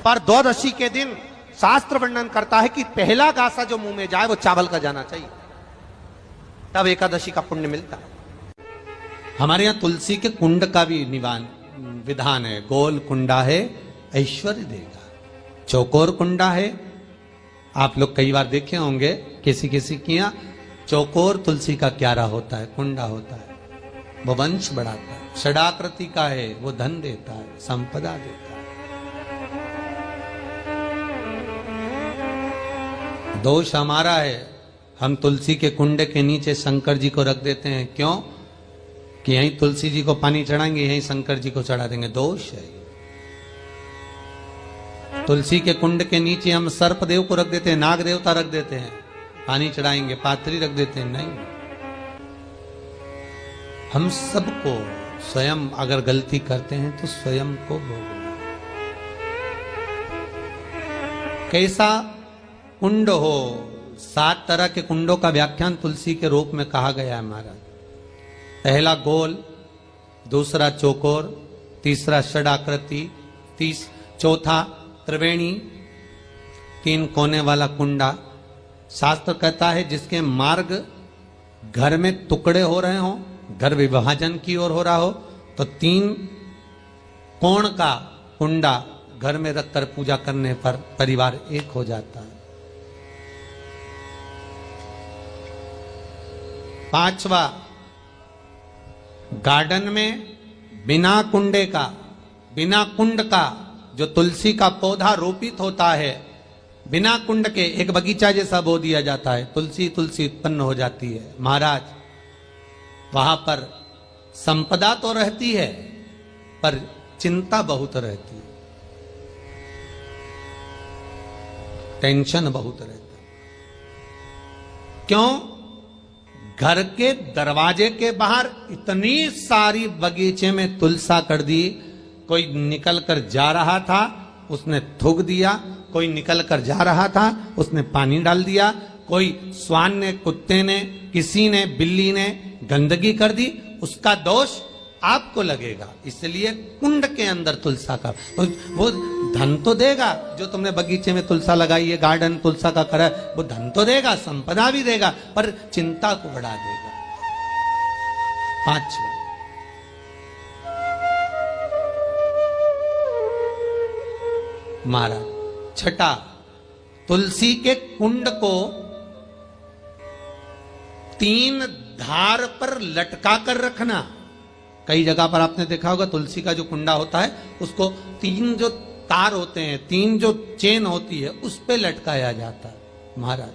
पर द्वादशी के दिन शास्त्र वर्णन करता है कि पहला गासा जो मुंह में जाए वो चावल का जाना चाहिए, तब एकादशी का पुण्य मिलता है। हमारे यहां तुलसी के कुंड का भी विधान है। गोल कुंडा है ऐश्वर्य देगा, चौकोर कुंडा है। आप लोग कई बार देखे होंगे किसी किसी के यहाँ चौकोर तुलसी का क्यारा होता है, कुंडा होता है, वो वंश बढ़ाता है। षडाकृति का है, वो धन देता है, संपदा देता है। दोष हमारा है, हम तुलसी के कुंड के नीचे शंकर जी को रख देते हैं। क्यों? कि यहीं तुलसी जी को पानी चढ़ाएंगे, यहीं शंकर जी को चढ़ा देंगे। दोष है। तुलसी के कुंड के नीचे हम सर्पदेव को रख देते हैं, नाग देवता रख देते हैं, पानी चढ़ाएंगे, पात्री रख देते हैं। नहीं, हम सबको स्वयं अगर गलती करते हैं तो स्वयं को भोगना। कैसा कुंड हो, 7 तरह के कुंडों का व्याख्यान तुलसी के रूप में कहा गया है महाराज। पहला गोल, दूसरा चौकोर, तीसरा षडाकृति, चौथा त्रिवेणी, 3 कोने वाला कुंडा। शास्त्र कहता है जिसके मार्ग घर में टुकड़े हो रहे हो, घर विभाजन की ओर हो रहा हो, तो 3 कोण का कुंडा घर में रखकर पूजा करने पर परिवार एक हो जाता है। 5वां, गार्डन में बिना कुंडे का, बिना कुंड का जो तुलसी का पौधा रोपित होता है, बिना कुंड के एक बगीचा जैसा बो दिया जाता है, तुलसी तुलसी उत्पन्न हो जाती है। महाराज वहां पर संपदा तो रहती है पर चिंता बहुत रहती है, टेंशन बहुत रहता है। क्यों? घर के दरवाजे के बाहर इतनी सारी बगीचे में तुलसा कर दी। कोई निकल कर जा रहा था, उसने थूक दिया, कोई निकल कर जा रहा था, उसने पानी डाल दिया, कोई श्वान ने, कुत्ते ने, किसी ने, बिल्ली ने गंदगी कर दी, उसका दोष आपको लगेगा। इसलिए कुंड के अंदर तुलसा का वो धन तो देगा, जो तुमने बगीचे में तुलसा लगाई है, गार्डन तुलसा का करा, वो धन तो देगा, संपदा भी देगा, पर चिंता को बढ़ा देगा। 5वां, महाराज 6, तुलसी के कुंड को 3 धार पर लटका कर रखना। कई जगह पर आपने देखा होगा तुलसी का जो कुंडा होता है उसको 3 जो तार होते हैं, 3 जो चेन होती है, उस पे लटकाया जाता है। महाराज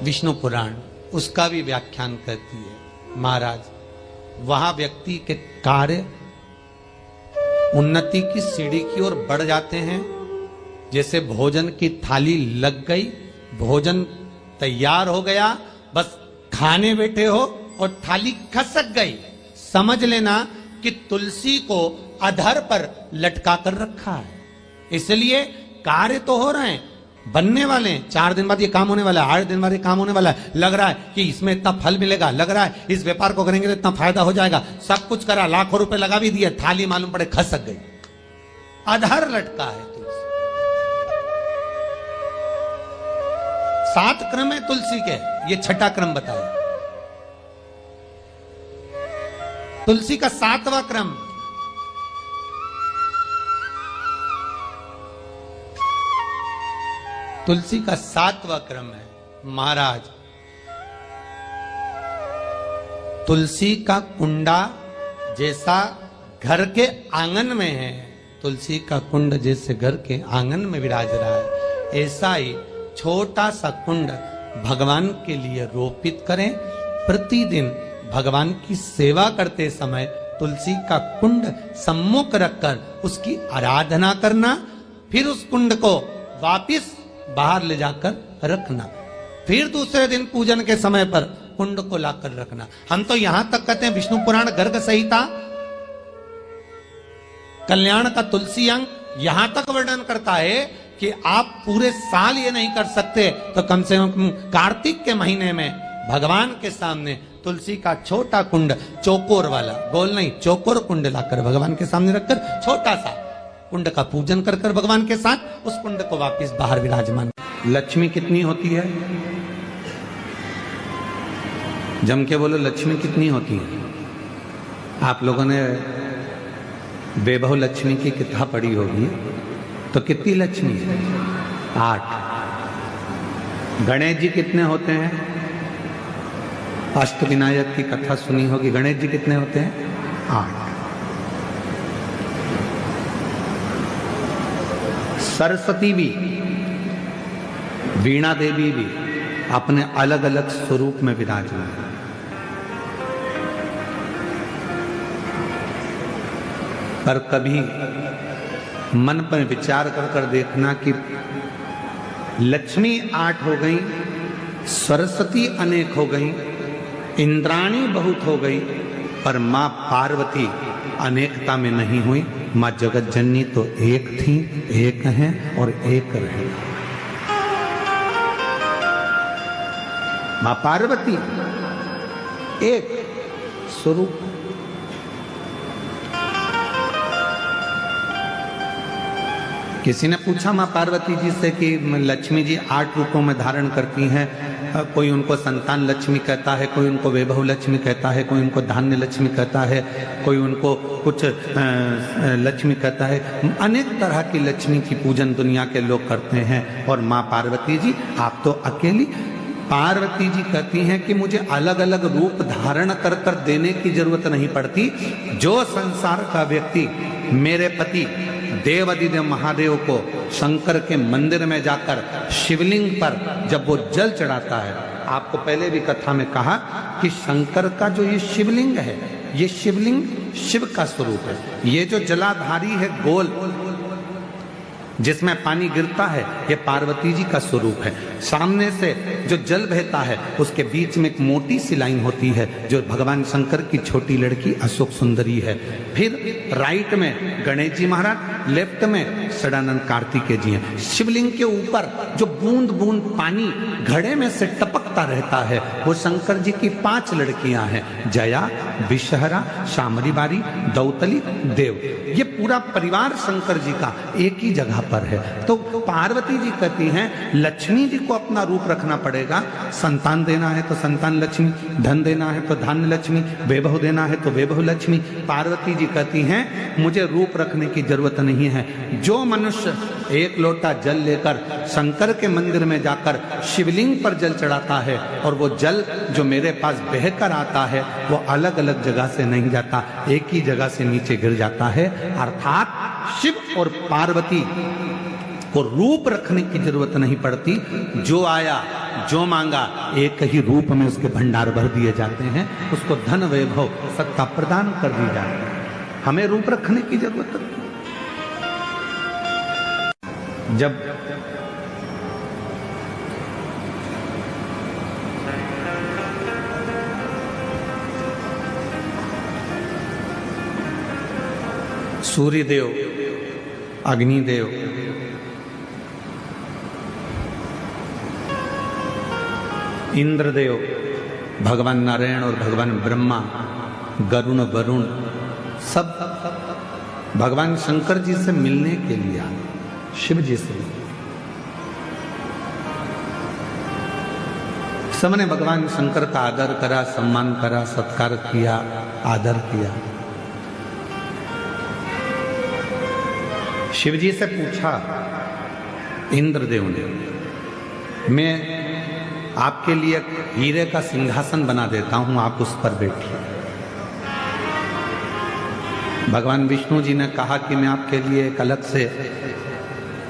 विष्णु पुराण उसका भी व्याख्यान करती है। महाराज वहां व्यक्ति के कार्य उन्नति की सीढ़ी की ओर बढ़ जाते हैं। जैसे भोजन की थाली लग गई, भोजन तैयार हो गया, बस खाने बैठे हो और थाली खसक गई, समझ लेना कि तुलसी को अधर पर लटका कर रखा है। इसलिए कार्य तो हो रहे हैं, बनने वाले हैं, 4 दिन बाद ये काम होने वाला है, 8 दिन बाद ये काम होने वाला है, लग रहा है कि इसमें इतना फल मिलेगा, लग रहा है इस व्यापार को करेंगे तो इतना फायदा हो जाएगा, सब कुछ करा, लाखों रुपए लगा भी दिए, थाली मालूम पड़े खसक गई, अधर लटका है तुलसी। 7 क्रम है तुलसी के, ये 6ठा क्रम बताया। तुलसी का 7वां क्रम, तुलसी का 7वां क्रम है महाराज, तुलसी का कुंडा जैसा घर के आंगन में है, तुलसी का कुंड जैसे घर के आंगन में विराज रहा है, ऐसा ही छोटा सा कुंड भगवान के लिए रोपित करें। प्रतिदिन भगवान की सेवा करते समय तुलसी का कुंड सम्मुख रखकर उसकी आराधना करना, फिर उस कुंड को वापिस बाहर ले जाकर रखना, फिर दूसरे दिन पूजन के समय पर कुंड को लाकर रखना। हम तो यहां तक कहते हैं, विष्णु पुराण गर्ग संहिता कल्याण का तुलसी अंग यहां तक वर्णन करता है कि आप पूरे साल ये नहीं कर सकते तो कम से कम कार्तिक के महीने में भगवान के सामने तुलसी का छोटा कुंड, चौकोर वाला, गोल नहीं, चौकोर कुंड लाकर भगवान के सामने रखकर छोटा सा कुंड का पूजन कर कर भगवान के साथ उस कुंड को वापस बाहर विराजमान। लक्ष्मी कितनी होती है? जम के बोलो, लक्ष्मी कितनी होती है? आप लोगों ने वैभव लक्ष्मी की किताब पढ़ी होगी, तो कितनी लक्ष्मी है? 8। गणेश जी कितने होते हैं? अष्टविनायक की कथा सुनी होगी, गणेश जी कितने होते हैं? 8। सरस्वती भी, वीणा देवी भी अपने अलग अलग स्वरूप में विराजमान है। पर कभी मन पर विचार कर कर देखना कि लक्ष्मी 8 हो गई, सरस्वती अनेक हो गई, इंद्राणी बहुत हो गई, पर मां पार्वती अनेकता में नहीं हुई। मां जगत जननी तो एक थी, एक हैं और एक रहेगी। मां पार्वती एक स्वरूप। किसी ने पूछा मां पार्वती जी से कि लक्ष्मी जी 8 रूपों में धारण करती हैं, कोई उनको संतान लक्ष्मी कहता है, कोई उनको वैभव लक्ष्मी कहता है, कोई उनको धान्य लक्ष्मी कहता है, कोई उनको कुछ लक्ष्मी कहता है। अनेक तरह की लक्ष्मी की पूजन दुनिया के लोग करते हैं। और मां पार्वती जी आप तो अकेली। पार्वती जी कहती हैं कि मुझे अलग अलग रूप धारण कर कर देने की जरूरत नहीं पड़ती। जो संसार का व्यक्ति मेरे पति देवादिदेव महादेव को शंकर के मंदिर में जाकर शिवलिंग पर जब वो जल चढ़ाता है, आपको पहले भी कथा में कहा कि शंकर का जो ये शिवलिंग है, ये शिवलिंग शिव का स्वरूप है। ये जो जलाधारी है गोल जिसमें पानी गिरता है, ये पार्वती जी का स्वरूप है। सामने से जो जल बहता है उसके बीच में एक मोटी सी लाइन होती है जो भगवान शंकर की छोटी लड़की अशोक सुंदरी है। फिर राइट में गणेश जी महाराज, लेफ्ट में सदानंद कार्तिकेय जी हैं। शिवलिंग के ऊपर जो बूंद बूंद पानी घड़े में से टपकता रहता है वो शंकर जी की 5 लड़कियां हैं, जया, विषहरा, शामरी बारी, दौतली, देव। ये पूरा परिवार शंकर जी का एक ही जगह पर है। तो पार्वती जी कहती हैं लक्ष्मी जी को अपना रूप रखना पड़ेगा। संतान देना है तो संतान लक्ष्मी, धन देना है तो धान्य लक्ष्मी, वैभव देना है तो वैभव लक्ष्मी। पार्वती जी कहती हैं मुझे रूप रखने की जरूरत नहीं है। जो मनुष्य एक लोटा जल लेकर शंकर के मंदिर में जाकर शिवलिंग पर जल चढ़ाता है और वो जल जो मेरे पास बहकर आता है वो अलग अलग जगह से नहीं जाता, एक ही जगह से नीचे गिर जाता है। अर्थात शिव और पार्वती को रूप रखने की जरूरत नहीं पड़ती। जो आया जो मांगा एक ही रूप में उसके भंडार भर दिए जाते हैं, उसको धन वैभव सत्ता प्रदान कर दी जाती है। हमें रूप रखने की जरूरत नहीं। जब सूर्यदेव, अग्निदेव, इंद्रदेव, भगवान नारायण और भगवान ब्रह्मा, गरुण, वरुण सब भगवान शंकर जी से मिलने के लिए आए, शिव जी से। सबने भगवान शंकर का आदर करा, सम्मान करा, सत्कार किया, आदर किया। शिव जी से पूछा इंद्रदेव ने, मैं आपके लिए हीरे का सिंहासन बना देता हूं, आप उस पर बैठिए। भगवान विष्णु जी ने कहा कि मैं आपके लिए एक अलग से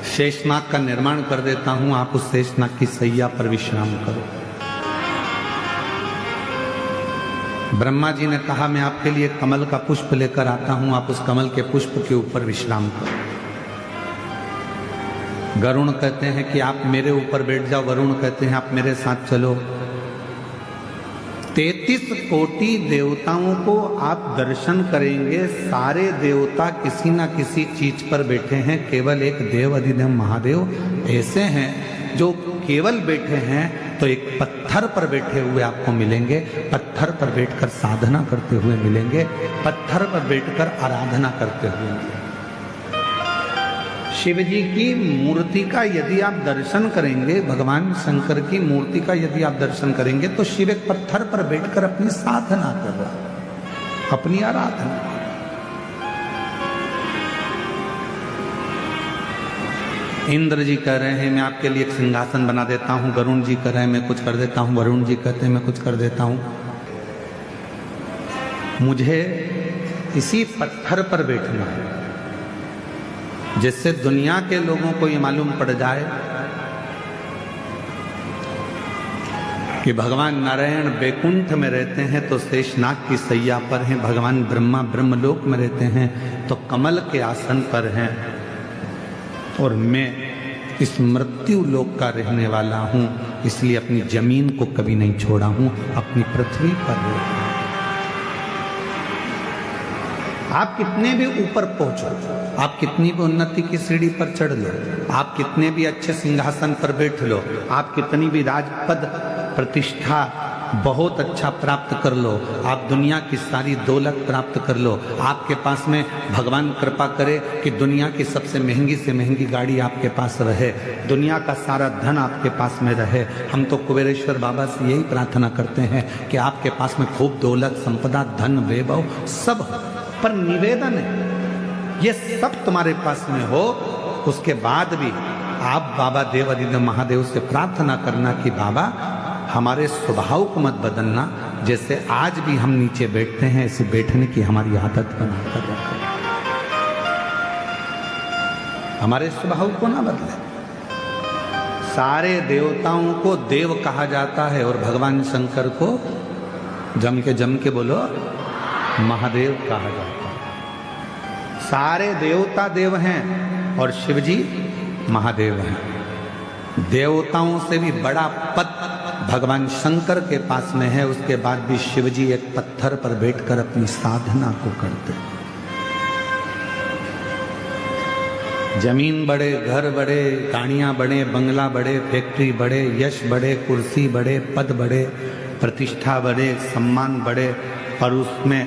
शेषनाग का निर्माण कर देता हूं, आप उस शेषनाग की सैया पर विश्राम करो। ब्रह्मा जी ने कहा मैं आपके लिए कमल का पुष्प लेकर आता हूं, आप उस कमल के पुष्प के ऊपर विश्राम करो। गरुण कहते हैं कि आप मेरे ऊपर बैठ जाओ, वरुण कहते हैं आप मेरे साथ चलो। 33 कोटि देवताओं को आप दर्शन करेंगे, सारे देवता किसी ना किसी चीज पर बैठे हैं, केवल एक देव अधिदेव महादेव ऐसे हैं जो केवल बैठे हैं तो एक पत्थर पर बैठे हुए आपको मिलेंगे, पत्थर पर बैठकर साधना करते हुए मिलेंगे, पत्थर पर बैठकर आराधना करते हुए मिलेंगे। शिव जी की मूर्ति का यदि आप दर्शन करेंगे, भगवान शंकर की मूर्ति का यदि आप दर्शन करेंगे, तो शिव एक पत्थर पर बैठकर अपनी साधना कर रहा, अपनी आराधना। इंद्र जी कह रहे हैं मैं आपके लिए एक सिंहासन बना देता हूं, वरुण जी कह रहे हैं मैं कुछ कर देता हूं, वरुण जी कहते हैं मैं कुछ कर देता हूं। मुझे इसी पत्थर पर बैठना है, जिससे दुनिया के लोगों को ये मालूम पड़ जाए कि भगवान नारायण बैकुंठ में रहते हैं तो शेषनाग की सैया पर हैं, भगवान ब्रह्मा ब्रह्मलोक में रहते हैं तो कमल के आसन पर हैं, और मैं इस मृत्यु लोक का रहने वाला हूं, इसलिए अपनी जमीन को कभी नहीं छोड़ा हूं, अपनी पृथ्वी पर रहता हूं। आप कितने भी ऊपर पहुंचो, आप कितनी भी उन्नति की सीढ़ी पर चढ़ लो, आप कितने भी अच्छे सिंहासन पर बैठ लो, आप कितनी भी राजपद प्रतिष्ठा बहुत अच्छा प्राप्त कर लो, आप दुनिया की सारी दौलत प्राप्त कर लो, आपके पास में भगवान कृपा करे कि दुनिया की सबसे महंगी से महंगी गाड़ी आपके पास रहे, दुनिया का सारा धन आपके पास में रहे। हम तो कुबेरेश्वर बाबा से यही प्रार्थना करते हैं कि आपके पास में खूब दौलत संपदा धन वैभव सब, पर निवेदन है ये सब तुम्हारे पास में हो, उसके बाद भी आप बाबा देवादिदेव महादेव से प्रार्थना करना कि बाबा हमारे स्वभाव को मत बदलना, जैसे आज भी हम नीचे बैठते हैं ऐसे बैठने की हमारी आदत बनाकर रखो, हमारे स्वभाव को ना बदले। सारे देवताओं को देव कहा जाता है और भगवान शंकर को जम के बोलो महादेव कहा जाता है। सारे देवता देव हैं और शिव जी महादेव हैं। देवताओं से भी बड़ा पद भगवान शंकर के पास में है, उसके बाद भी शिव जी एक पत्थर पर बैठकर अपनी साधना को करते। जमीन बड़े, घर बड़े, गाड़ियां बड़े, बंगला बड़े, फैक्ट्री बड़े, यश बड़े, कुर्सी बड़े, पद बड़े, प्रतिष्ठा बड़े, सम्मान बड़े, पर उसमें